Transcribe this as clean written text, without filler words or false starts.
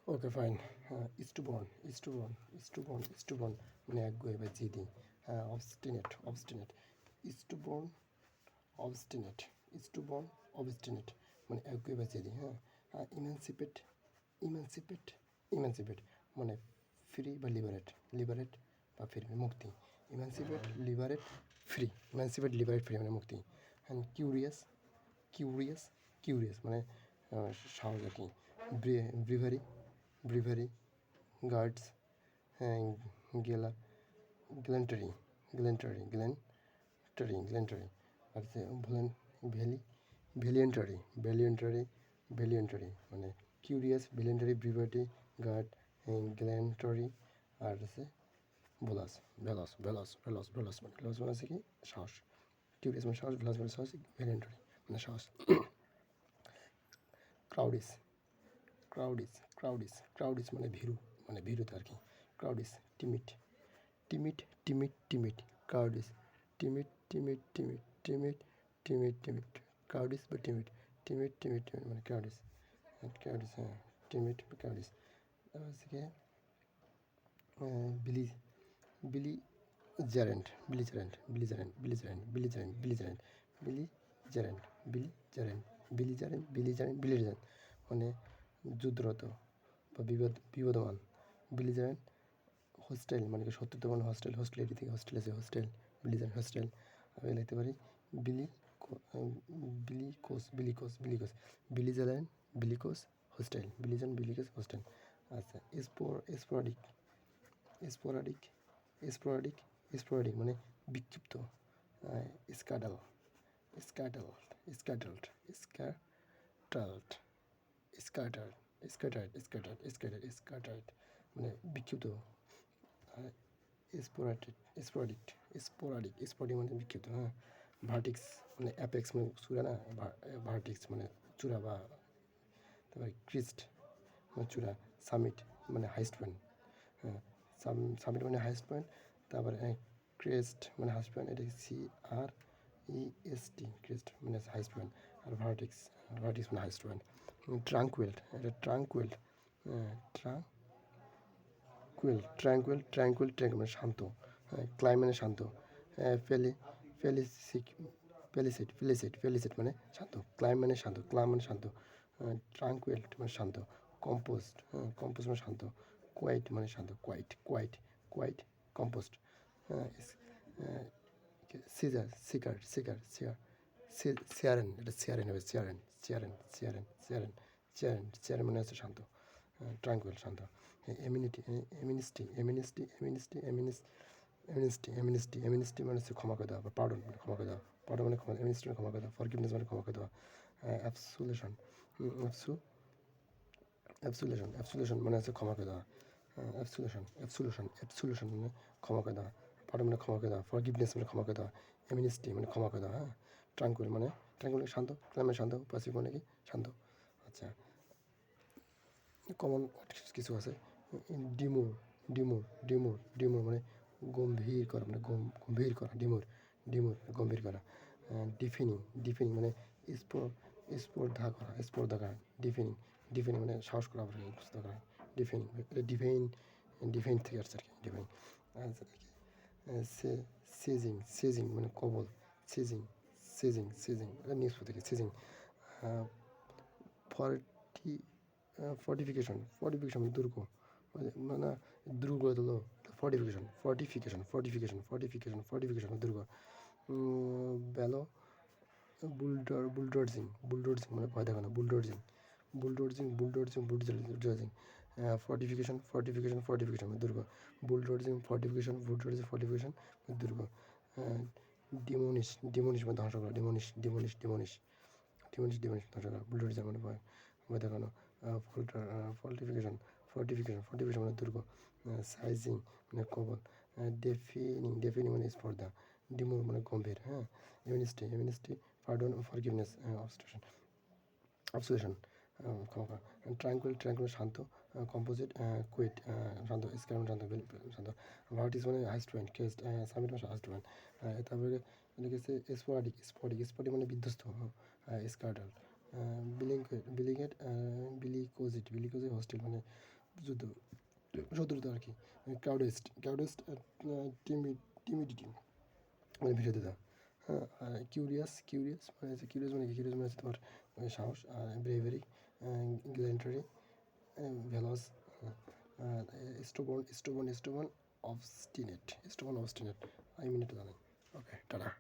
Okay fine. স্টুবর্ন মানে একগুঁয়ে বা জেদি। অবস্টিনেট স্টুবর্ন অবস্টিনেট স্টুবর্ন অবস্টিনেট মানে একগুঁয়ে বা জেদি। হ্যাঁ, ইমানসিপেট ইমানসিপেট মানে ফ্রি বা লিবারেট বা ফ্রি মানে মুক্তি। ইমানসিপেট লিবারেট ফ্রি মানে মুক্তি। অ্যান্ড কিউরিয়াস মানে সাহস আর কি। ব্রিভারি গার্ডস, হ্যাঁ, গেলা গ্ল্যান্টারি গ্ল্যান্টারি আর ভুলেন ভ্যালি ভ্যালিয়েন্টারি মানে কিউরিয়াস, ভ্যালিয়েন্টারি, ব্রিভারি, গার্ড, গ্ল্যান্টারি আর আছে ভেলাস মানে আছে কি সাহস। কিউরিয়াস মানে সাহস, ভেলাস মানে সাহস, ভ্যালিয়েন্টারি মানে সাহস। ক্রাউডিস ক্রাউডিস মানে ভীরুতা আর কি। ক্রাউডিস টিমিড ক্রাউডিস টিমিড ক্রাউডিস বা টিমিড মানে ক্রাউডিস হ্যাঁ, টিমিড ক্রাউডিস। হচ্ছে কি বিলি বিলি জ্যারেন্ট বিলিজারেন্ট বিলিজারেন্ট বিলিজারেন্ট বিলিজারেন্ট বিলিজারেন্ট বিলিজারেন্ট বিলিজারেন্ট মানে যুদ্ধরত বা বিবদমান। বিলিজারেন্ট হোস্টেল মানে কি শত্রুতাপূর্ণ হোস্টেলিটি থেকে হোস্টেল আছে বিলিজারেন্ট হোস্টেল। আমি লিখতে পারি বিলিজারেন্ট বিলিকোস হোস্টেল। আচ্ছা, স্পোরাডিক মানে বিক্ষিপ্ত। স্ক্যাডাল স্ক্যাডাল স্ক্যাডাল্ট স্ক্যাটাল্ট স্ক্যাটার্ড মানে বিক্ষিপ্ত। স্পোরাডিক মানে বিক্ষিপ্ত। হ্যাঁ, ভার্টিক্স মানে অ্যাপেক্স মানে চূড়া না, ভার্টিক্স মানে চূড়া বা তারপরে ক্রিস্ট মানে চূড়া। সামিট মানে হাইস্ট পয়েন্ট। হ্যাঁ, সামিট মানে হাইস্ট পয়েন্ট। তারপরে ক্রেস্ট মানে হাইস্ট পয়েন্ট, এটা CREST ক্রেস্ট মানে হাইস্ট পয়েন্ট। আর ভার্টিক্স মানে হাইস্ট পয়েন্ট। ট্রাঙ্কুইল মানে শান্ত। ক্লাইম মানে শান্ত। ফেলিসিট মানে শান্ত। ক্লাইম মানে শান্ত। ট্রাঙ্কুইল মানে শান্ত। কম্পোস্ট মানে শান্ত। কোয়াইট মানে শান্ত। Quite compost. চেয়ারেন মানে হচ্ছে শান্ত। ট্রাঙ্কুইল শান্ত। এমিনিস্টি মানে হচ্ছে ক্ষমা করে দেওয়া বা পার্ডন মানে ক্ষমা করে দেওয়া। পার্ডন মানে ক্ষমা, এমিনিস্টি মানে ক্ষমা করে দেওয়া, ফরগিভনেস মানে ক্ষমা করে দেওয়া। অ্যাবসুলেশন মানে হচ্ছে ক্ষমা করে দেওয়া। অ্যাবসুলেশন মানে ক্ষমা করে দেওয়া। পার্ডন মানে ক্ষমা করে দেওয়া, ফরগিভনেস মানে ক্ষমা করে দেওয়া, এমিনিস্টি মানে ক্ষমা করে দেওয়া। হ্যাঁ, ট্রাঙ্কুইল মানে শান্ত, ক্লাইম মানে শান্ত, পাসিভ মানে কি শান্ত। আচ্ছা, কমন কিছু আছে। ডিমোর মানে গম্ভীর করা মানে গম্ভীর করা। গম্ভীর করা। ডিফিনিং মানে স্পর্ধা করা। ডিফিনিং মানে সাহস করা, বুঝতে করা। ডিফাইন থেকে আসছে আর কি ডিফাইন। আচ্ছা, দেখি সেজিং মানে কবল। সেজিং এটা নিউজ থেকে সেজিং। ফর্টিফিকেশন মানে দুর্গ মানে দুর্গ হলো ফর্টিফিকেশন দুর্গ। ব্যালো বুলডোজিং মানে ভয় দেখানো। বুলডোজিং ফর্টিফিকেশন মানে দুর্গ। ফর্টিফিকেশন দুর্গ। ডিমোনিশ মানে ধ্বংস করা। ডিমোনিশ ধ্বংস করা। বুলডোজিং মানে ভয় দেখানো। ফর্টিফিকেশন মানে দুর্গ। সাইজিং মানে কবল। ডেফিনিং মানে স্পর্ধা। ডিমোর মানে গম্ভীর। হ্যাঁ, এমিনিস্টি পার্ডন, ফরগিভনেস, অবসোলেশন ক্ষমা। ট্রাঙ্কুইল শান্ত। কম্পোজিট কুইট শান্ত। স্ক্যান শান্ত। ভার্টিস মানে হাইস্ট পয়েন্ট, ক্রেস্ট, সামিট মানে হাইস্ট পয়েন্ট। তারপরে লিখেছে স্পোরাডিক মানে বিধ্বস্ত। স্কার্ডাল বিলিকোজিট হোস্টেল মানে যুদ্ধ শত্রুতা আর কি। ক্রাউডেস্ট টিমিডিটি মানে ভীষণতা। হ্যাঁ, কিউরিয়াস মানে কি? কিউরিয়াস মানে হচ্ছে তোমার সাহস, ব্রেভারি, গ্ল্যান্টারি, ভেলোস, স্টোবন অবস্টিনেট। আমি মিনিটটা জানি। ওকে, টাটা।